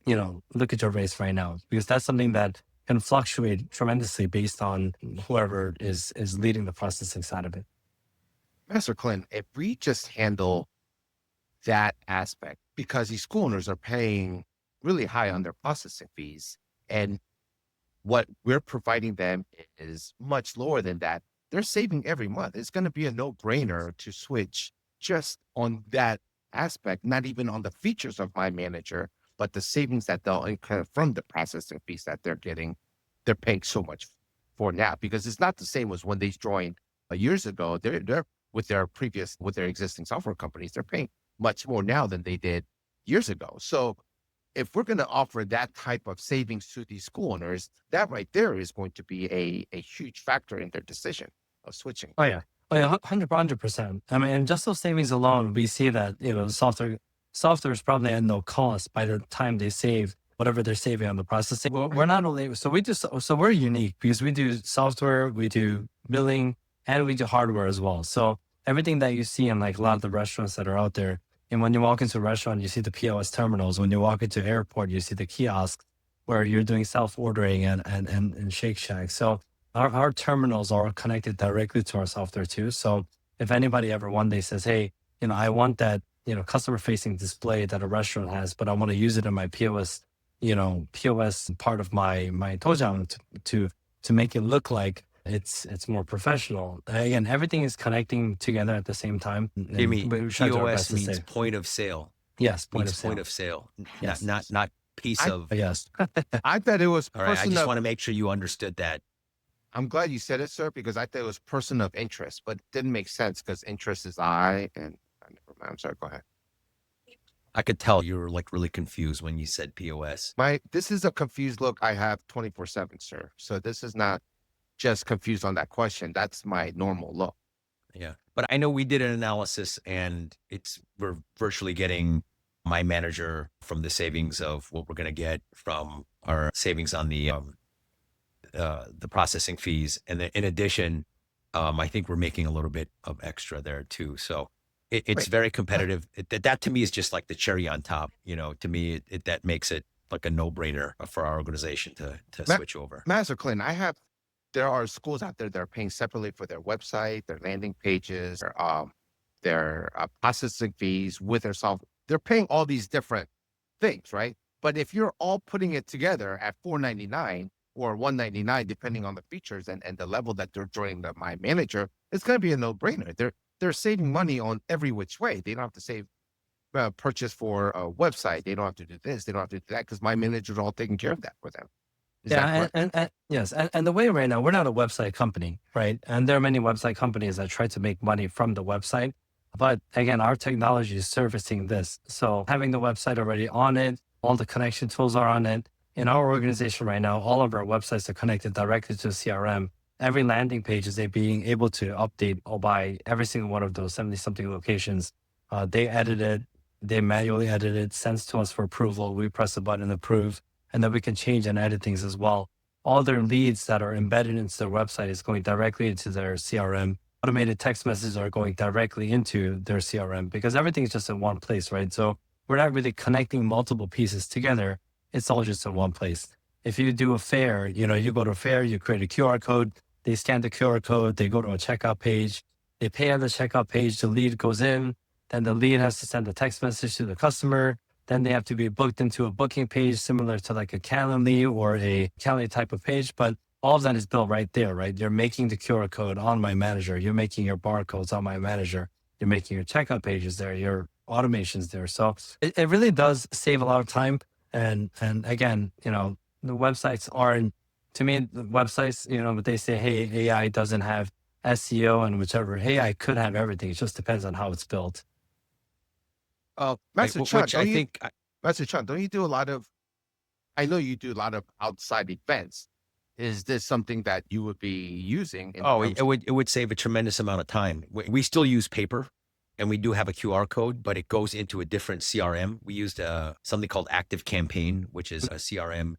look at your rates right now, because that's something that can fluctuate tremendously based on whoever is leading the processing side of it. Master Clint, if we just handle that aspect, because these school owners are paying really high on their processing fees, and what we're providing them is much lower than that, they're saving every month. It's going to be a no-brainer to switch just on that aspect, not even on the features of my manager, but the savings that they'll incur from the processing fees that they're getting. They're paying so much for now, because it's not the same as when they joined years ago. They're with their existing software companies, they're paying much more now than they did years ago. So if we're going to offer that type of savings to these school owners, that right there is going to be a huge factor in their decision of switching. Oh yeah, 100%. I mean, and just those savings alone, we see that the software is probably at no cost by the time they save whatever they're saving on the processing. We're not only so we're unique because we do software, we do billing, and we do hardware as well. So everything that you see in like a lot of the restaurants that are out there, and when you walk into a restaurant, you see the POS terminals. When you walk into airport, you see the kiosks where you're doing self-ordering and Shake Shack. So our terminals are connected directly to our software too. So if anybody ever one day says, hey, I want that, customer facing display that a restaurant has, but I want to use it in my POS, POS part of my Dojang to make it look like it's more professional. Again, everything is connecting together at the same time. And Jimmy, we try to do our best POS to means say, point of sale. yes, point Means of sale. point of sale, Yes. not piece I- of. Yes. I thought it was All right, I person just of. want to make sure you understood that. I'm glad you said it, sir, because I thought it was person of interest, but it didn't make sense because interest is I, and never mind. I'm sorry. Go ahead. I could tell you were like really confused when you said POS. This is a confused look I have 24/7, sir. So this is not just confused on that question. That's my normal look. Yeah. But I know we did an analysis and we're virtually getting my manager from the savings of what we're going to get from our savings on the processing fees. And then in addition, I think we're making a little bit of extra there too. So it's Wait. very competitive. That to me is just like the cherry on top. To me, that makes it like a no-brainer for our organization to switch over. Master Clinton, there are schools out there that are paying separately for their website, their landing pages, their processing fees with their software. They're paying all these different things, right? But if you're all putting it together at $4.99 or $1.99, depending on the features and the level that they're joining my manager, it's going to be a no-brainer. They're saving money on every which way. They don't have to save purchase for a website. They don't have to do this. They don't have to do that because my manager's all taking care of that for them. Is that Yeah, correct? and yes, and the way right now, we're not a website company, right? And there are many website companies that try to make money from the website. But again, our technology is servicing this. So having the website already on it, all the connection tools are on it. In our organization right now, all of our websites are connected directly to CRM. Every landing page is being able to update by every single one of those 70 something locations. They edit it, they manually edit it, sends to us for approval. We press the button, approve, and then we can change and edit things as well. All their leads that are embedded into their website is going directly into their CRM. Automated text messages are going directly into their CRM because everything's just in one place, right? So we're not really connecting multiple pieces together. It's all just in one place. If you do a fair, you go to a fair, you create a QR code, they scan the QR code, they go to a checkout page, they pay on the checkout page, the lead goes in, then the lead has to send a text message to the customer. Then they have to be booked into a booking page similar to like a Calendly or a Calendly type of page. But all of that is built right there, right? You're making the QR code on my manager. You're making your barcodes on my manager. You're making your checkout pages there, your automations there. So it really does save a lot of time. And again, the websites aren't, to me, the websites, but they say, hey, AI doesn't have SEO and whichever. AI could have everything. It just depends on how it's built. Master Right, Chun, which I think Master Chun, don't you do a lot of, I know you do a lot of outside events. Is this something that you would be using? it would save a tremendous amount of time. We still use paper and we do have a QR code, but it goes into a different CRM. We used something called Active Campaign, which is a CRM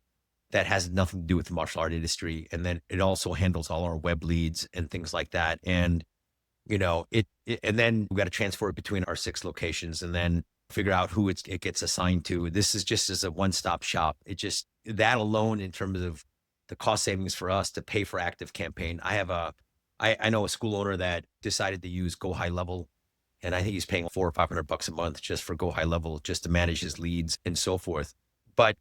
that has nothing to do with the martial art industry. And then it also handles all our web leads and things like that. And and then we got to transfer it between our 6 locations and then figure out who it gets assigned to. This is just as a one-stop shop. That alone in terms of the cost savings for us to pay for Active Campaign. I know a school owner that decided to use Go High Level, and I think he's paying $400 or $500 a month just for Go High Level, just to manage his leads and so forth. But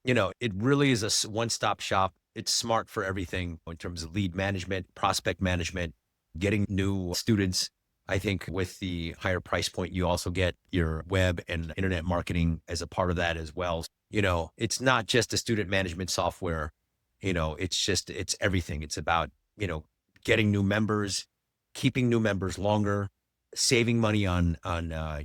it really is a one-stop shop. It's smart for everything in terms of lead management, prospect management, getting new students. I think with the higher price point, you also get your web and internet marketing as a part of that as well. It's not just a student management software. It's everything. It's about, getting new members, keeping new members longer, saving money on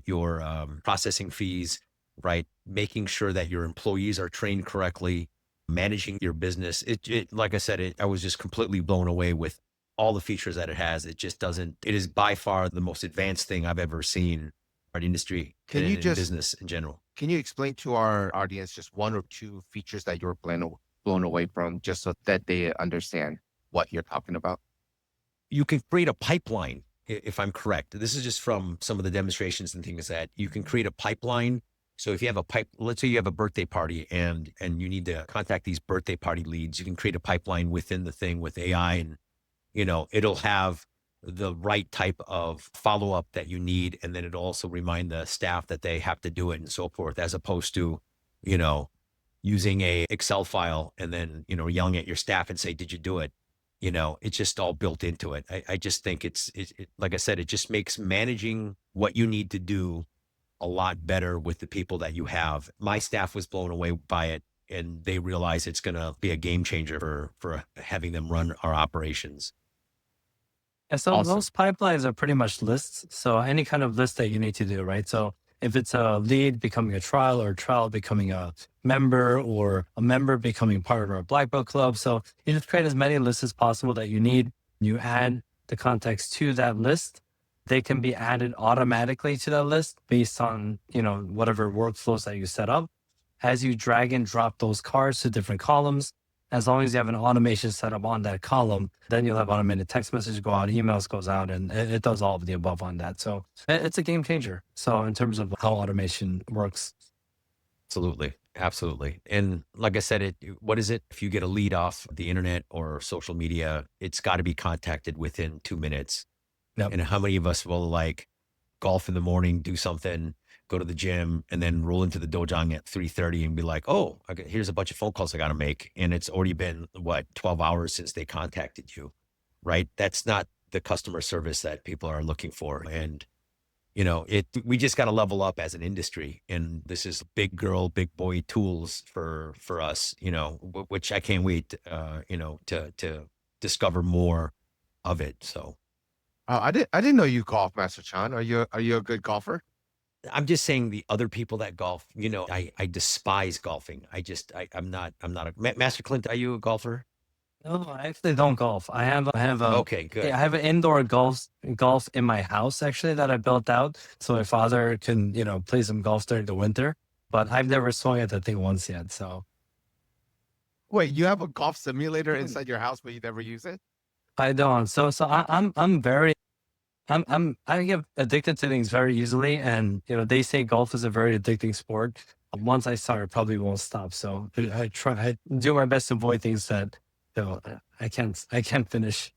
your processing fees, right? Making sure that your employees are trained correctly, managing your business. Like I said, I was just completely blown away with all the features that it has. It is by far the most advanced thing I've ever seen in our industry in business in general. Can you explain to our audience just 1 or 2 features that you're blown away from, just so that they understand what you're talking about? You can create a pipeline, if I'm correct. This is just from some of the demonstrations and things that you can create a pipeline. So if you have let's say you have a birthday party and you need to contact these birthday party leads, you can create a pipeline within the thing with AI, and it'll have the right type of follow-up that you need. And then it'll also remind the staff that they have to do it and so forth, as opposed to, you know, using a Excel file and then, yelling at your staff and say, did you do it? It's just all built into it. I just think like I said, it just makes managing what you need to do a lot better with the people that you have. My staff was blown away by it, and they realize it's going to be a game changer for having them run our operations. And so Awesome. those pipelines are pretty much lists. So any kind of list that you need to do, right? So if it's a lead becoming a trial, or a trial becoming a member, or a member becoming part of our Black Belt Club. So you just create as many lists as possible that you need. You add the context to that list. They can be added automatically to that list based on, whatever workflows that you set up. As you drag and drop those cards to different columns, as long as you have an automation set up on that column, then you'll have automated text messages go out, emails goes out, and it does all of the above on that. So it's a game changer. So in terms of how automation works. Absolutely. Absolutely. And like I said, what is it? If you get a lead off the internet or social media, it's got to be contacted within 2 minutes. Yep. And how many of us will golf in the morning, do something, go to the gym, and then roll into the dojang at 3:30 and be like, oh, okay, here's a bunch of phone calls I got to make. And it's already been 12 hours since they contacted you, right? That's not the customer service that people are looking for. And, we just got to level up as an industry. And this is big girl, big boy tools for us, which I can't wait, to discover more of it. So. I didn't know you golf, Master Chan. Are you a good golfer? I'm just saying the other people that golf, I despise golfing. I'm not Master Clint, are you a golfer? No, I actually don't golf. I have Okay, good. I have an indoor golf in my house actually that I built out, so my father can play some golf during the winter. But I've never swung at that thing once yet. So Wait, you have a golf simulator inside your house, but you never use it? I don't. So I get addicted to things very easily, and they say golf is a very addicting sport. Once I start, I probably won't stop. So I do my best to avoid things that I can't finish.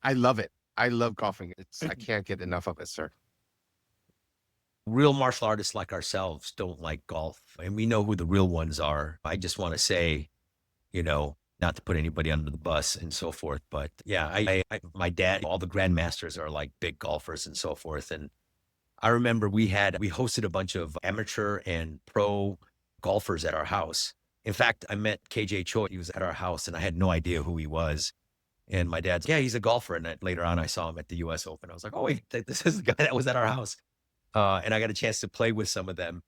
I love it. I love golfing. I can't get enough of it, sir. Real martial artists like ourselves don't like golf, and we know who the real ones are. I just want to say, not to put anybody under the bus and so forth, but yeah, my dad, all the grandmasters are like big golfers and so forth. And I remember we hosted a bunch of amateur and pro golfers at our house. In fact, I met KJ Choi. He was at our house and I had no idea who he was. And my dad's, yeah, he's a golfer. And later on, I saw him at the US Open. I was like, oh, wait, this is the guy that was at our house. And I got a chance to play with some of them.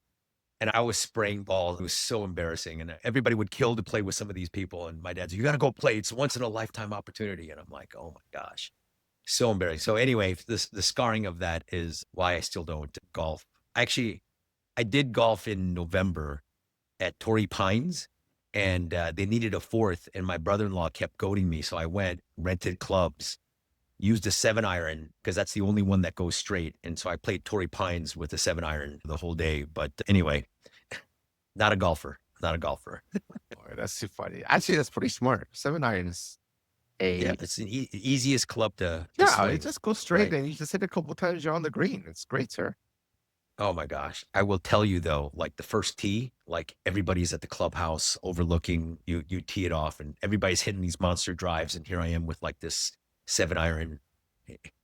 And I was spraying balls. It was so embarrassing. And everybody would kill to play with some of these people. And my dad's, you got to go play. It's a once in a lifetime opportunity. And I'm like, oh my gosh, so embarrassing. So anyway, the scarring of that is why I still don't golf. Actually, I did golf in November at Torrey Pines, and they needed a fourth. And my brother-in-law kept goading me. So I went, rented clubs, used a 7-iron because that's the only one that goes straight. And so I played Torrey Pines with a 7-iron the whole day. But anyway, not a golfer. Boy, that's too funny. Actually, that's pretty smart. 7-iron is it's the easiest club to yeah, swing, it just goes straight right? and you just hit a couple times, you're on the green. It's great, sir. Oh my gosh. I will tell you though, like the first tee, like everybody's at the clubhouse overlooking, you tee it off and everybody's hitting these monster drives. And here I am with like this 7-iron.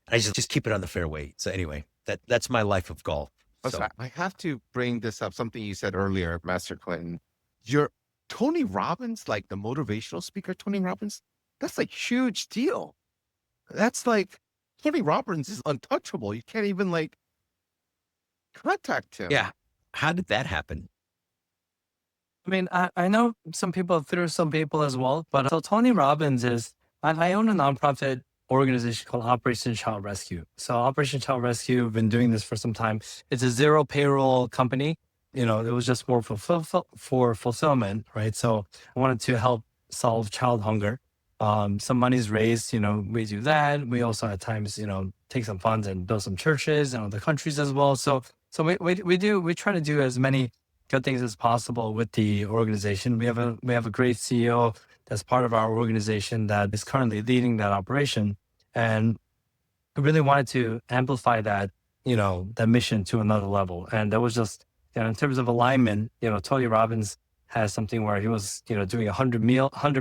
I just keep it on the fairway. So anyway, that's my life of golf. So, I have to bring this up, something you said earlier, Master Clinton. Your Tony Robbins, like the motivational speaker, Tony Robbins, that's like huge deal. That's like, Tony Robbins is untouchable. You can't even like contact him. yeah. How did that happen? I mean, I know some people through some people as well, but so Tony Robbins is, I own a nonprofit organization called Operation Child Rescue. So Operation Child Rescue, we've been doing this for some time. It's a zero payroll company. It was just more for fulfillment, right? So I wanted to help solve child hunger. Some money's raised, we do that. We also at times, take some funds and build some churches in other countries as well. So we try to do as many good things as possible with the organization. We have a great CEO that's part of our organization that is currently leading that operation, and I really wanted to amplify that, that mission to another level. And that was just, in terms of alignment, Tony Robbins has something where he was, doing 100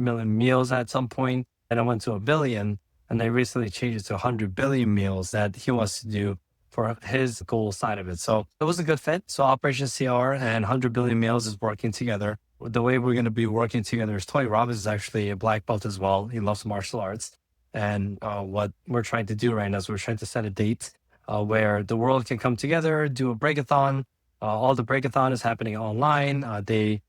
million meals at some point, and it went to 1 billion. And they recently changed it to 100 billion meals that he wants to do for his goal side of it. So it was a good fit. So Operation CR and 100 billion meals is working together. The way we're going to be working together is Tony Robbins is actually a black belt as well. He loves martial arts. And what we're trying to do right now is we're trying to set a date where the world can come together, do a breakathon. All the breakathon is happening online. They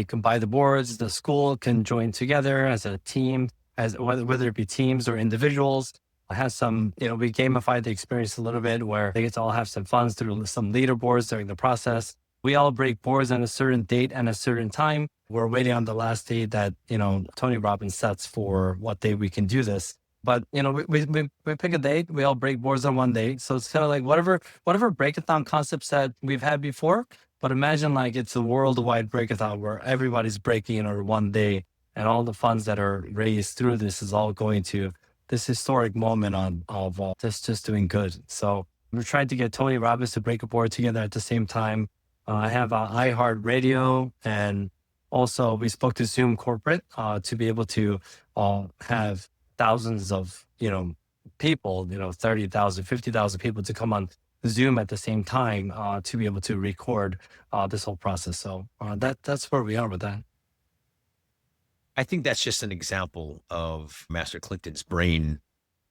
can buy the boards. The school can join together as a team, as whether it be teams or individuals. Has some, we gamify the experience a little bit where they get to all have some fun through some leaderboards during the process. We all break boards on a certain date and a certain time. We're waiting on the last date that, Tony Robbins sets for what day we can do this. But, we pick a date, we all break boards on one day. So it's kind of like whatever breakathon concepts that we've had before, but imagine like it's a worldwide breakathon where everybody's breaking in on one day and all the funds that are raised through this is all going to this historic moment of this just doing good. So we're trying to get Tony Robbins to break a board together at the same time. I have iHeart Radio, and also we spoke to Zoom Corporate to be able to have thousands of people, 30,000, 50,000 people to come on Zoom at the same time to be able to record this whole process. So that's where we are with that. I think that's just an example of Master Clinton's brain,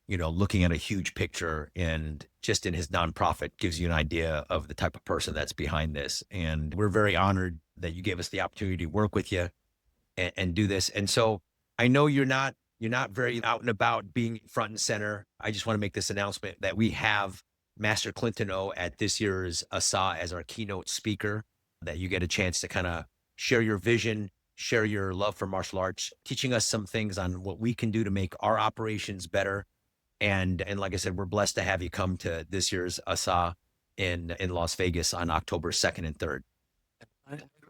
looking at a huge picture, and just in his nonprofit gives you an idea of the type of person that's behind this. And we're very honored that you gave us the opportunity to work with you and do this. And so I know you're not very out and about being front and center. I just want to make this announcement that we have Master Clinton O at this year's ASA as our keynote speaker, that you get a chance to kind of share your vision, share your love for martial arts, teaching us some things on what we can do to make our operations better. And like I said, we're blessed to have you come to this year's ASA in Las Vegas on October 2nd and 3rd.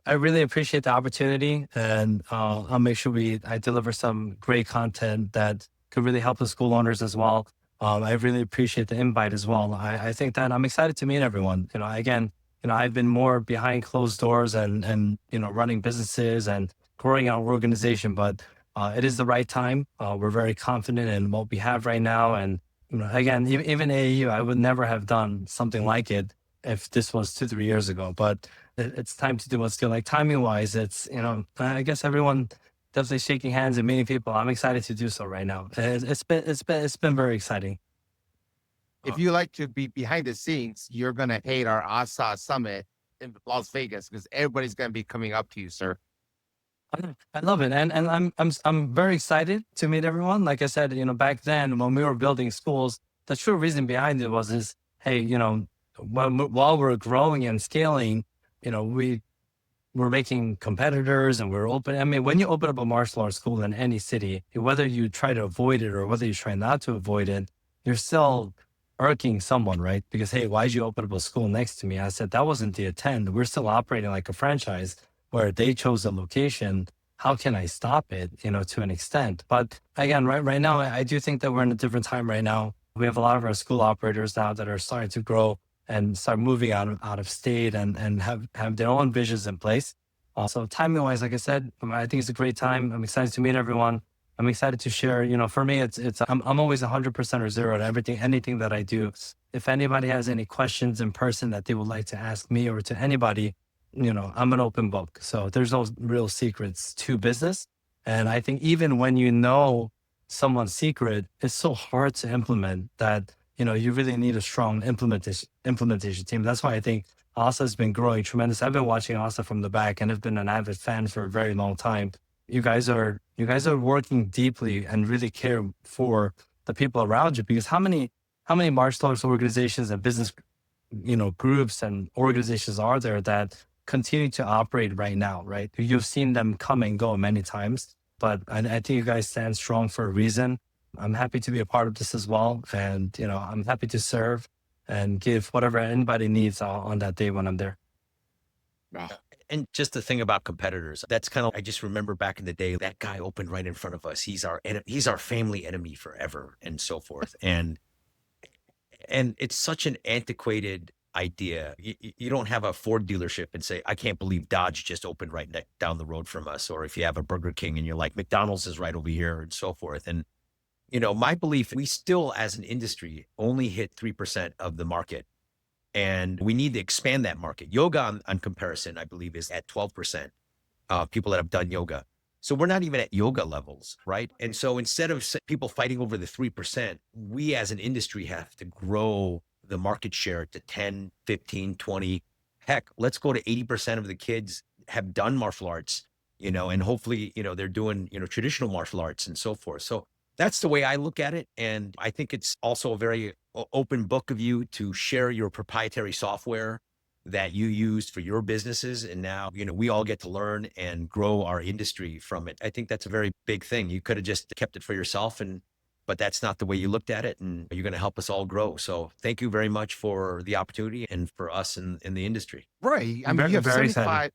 I really appreciate the opportunity, and I'll make sure I deliver some great content that could really help the school owners as well. I really appreciate the invite as well. I think that I'm excited to meet everyone. I've been more behind closed doors and running businesses and growing our organization, but it is the right time. We're very confident in what we have right now. And, again, even AAU, I would never have done something like it if this was 2-3 years ago, but it's time to do what's good. Like timing wise, it's, I guess everyone definitely shaking hands and meeting people. I'm excited to do so right now. It's been very exciting. If you like to be behind the scenes, you're going to hate our ASA summit in Las Vegas because everybody's going to be coming up to you, sir. I love it. And I'm very excited to meet everyone. Like I said, back then when we were building schools, the true reason behind it was hey, while we're growing and scaling, we're making competitors and we're open. I mean, when you open up a martial arts school in any city, whether you try to avoid it or whether you try not to avoid it, you're still irking someone, right? Because, hey, why'd you open up a school next to me? I said, that wasn't the intent. We're still operating like a franchise where they chose a location. How can I stop it, to an extent? But again, right now, I do think that we're in a different time right now. We have a lot of our school operators now that are starting to grow and start moving out of state and have their own visions in place. So timing wise, like I said, I think it's a great time. I'm excited to meet everyone. I'm excited to share. For me, I'm always 100% or zero at anything that I do. If anybody has any questions in person that they would like to ask me or to anybody, I'm an open book. So there's no real secrets to business. And I think even when someone's secret, it's so hard to implement that, you really need a strong implementation team. That's why I think ASA has been growing tremendous. I've been watching ASA from the back and have been an avid fan for a very long time. You guys are working deeply and really care for the people around you, because how many martial arts organizations and business, groups and organizations are there that continue to operate right now, right? You've seen them come and go many times, but I think you guys stand strong for a reason. I'm happy to be a part of this as well. And, I'm happy to serve and give whatever anybody needs on that day when I'm there. Ah, And just the thing about competitors, that's kind of, I just remember back in the day, that guy opened right in front of us. He's our family enemy forever and so forth. And it's such an antiquated idea. You don't have a Ford dealership and say, I can't believe Dodge just opened right down the road from us. Or if you have a Burger King and you're like, McDonald's is right over here and so forth. And, my belief, we still as an industry only hit 3% of the market. And we need to expand that market. Yoga on comparison, I believe, is at 12%. People that have done yoga. So we're not even at yoga levels, right? And so instead of people fighting over the 3%, we as an industry have to grow the market share to 10, 15, 20. Heck, let's go to 80% of the kids have done martial arts, and hopefully, they're doing, traditional martial arts and so forth. So that's the way I look at it. And I think it's also a very open book of you to share your proprietary software that you used for your businesses. And now, we all get to learn and grow our industry from it. I think that's a very big thing. You could have just kept it for yourself but that's not the way you looked at it. And you're going to help us all grow. So thank you very much for the opportunity and for us in the industry. right. I I'm mean, you have very excited.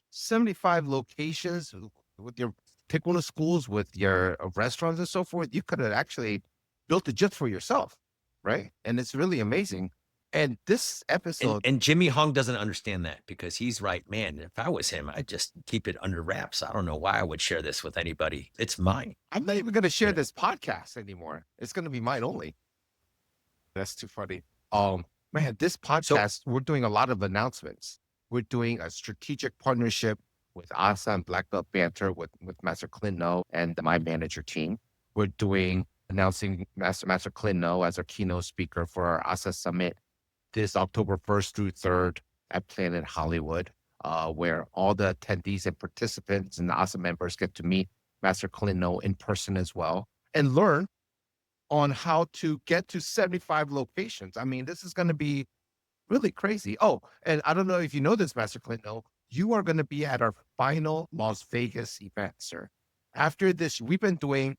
75 locations with your taekwondo schools, with your restaurants and so forth. You could have actually built it just for yourself, right? And it's really amazing. And this episode, And Jimmy Hung doesn't understand that because he's right, man. If I was him, I'd just keep it under wraps. I don't know why I would share this with anybody. It's mine. I'm not even going to share Yeah. this podcast anymore. It's going to be mine only. That's too funny. Man, this podcast, we're doing a lot of announcements. We're doing a strategic partnership with ASA and Black Belt Banter with Master Clint No and my manager team. We're announcing Master Clint No as our keynote speaker for our ASA Summit this October 1st through 3rd at Planet Hollywood, where all the attendees and participants and the ASA members get to meet Master Clint No in person as well and learn on how to get to 75 locations. I mean, this is going to be really crazy. Oh, and I don't know if you know this, Master Clinton, you are going to be at our final Las Vegas event, sir. After this, we've been doing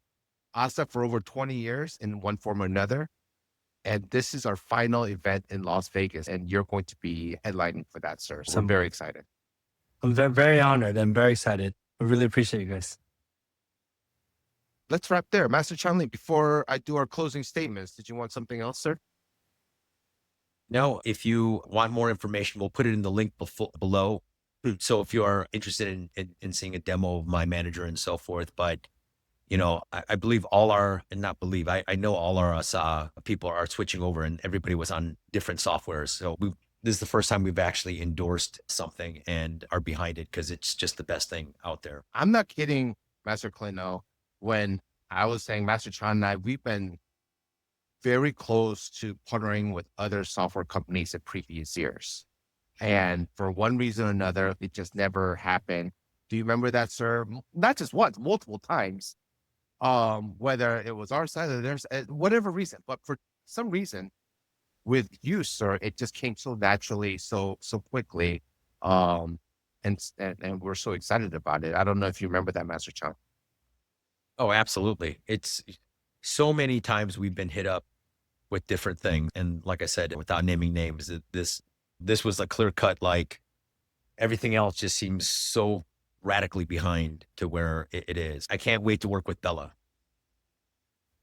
ASA for over 20 years in one form or another. And this is our final event in Las Vegas. And you're going to be headlining for that, sir. So we're very excited. I'm very honored. I'm very excited. I really appreciate you guys. Let's wrap there. Master Chanli, before I do our closing statements, did you want something else, sir? No, if you want more information, we'll put it in the link below. So if you are interested in seeing a demo of my manager and so forth, but I believe I know all our people are switching over and everybody was on different softwares. So this is the first time we've actually endorsed something and are behind it because it's just the best thing out there. I'm not kidding, Master Clino, when I was saying Master Chan and I, we've been very close to partnering with other software companies in previous years. And for one reason or another, it just never happened. Do you remember that, sir? Not just once, multiple times. Whether it was our side or theirs, whatever reason, but for some reason with you, sir, it just came so naturally, so quickly. And we're so excited about it. I don't know if you remember that, Master Chan. Oh, absolutely. It's so many times we've been hit up with different things. And like I said, without naming names, this was a clear cut, like everything else just seems so radically behind to where it is. I can't wait to work with Bella.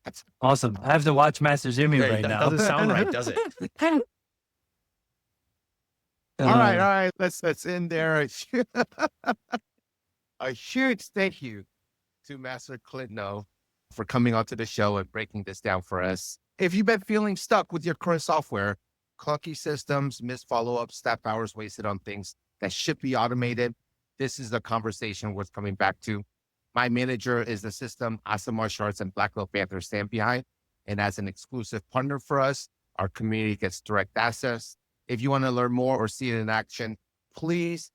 That's awesome. I have to watch Master Jimmy right now. Doesn't sound right, does it? All right. Let's end there. A huge thank you to Master Clinton for coming onto the show and breaking this down for us. If you've been feeling stuck with your current software, clunky systems, missed follow-ups, staff hours wasted on things that should be automated, this is the conversation worth coming back to. My manager is the system ASA Martial Arts and Black Belt Panther stand behind. And as an exclusive partner for us, our community gets direct access. If you want to learn more or see it in action, please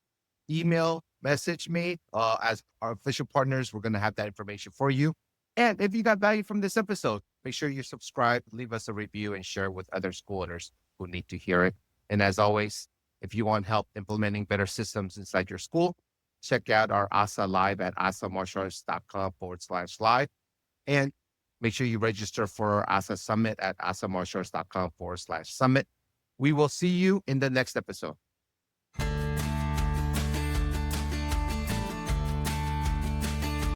message me. As our official partners, we're going to have that information for you. And if you got value from this episode, make sure you subscribe, leave us a review, and share with other school owners who need to hear it. And as always, if you want help implementing better systems inside your school, check out our ASA Live at asamartialarts.com/live. And make sure you register for our ASA Summit at asamartialarts.com/summit. We will see you in the next episode.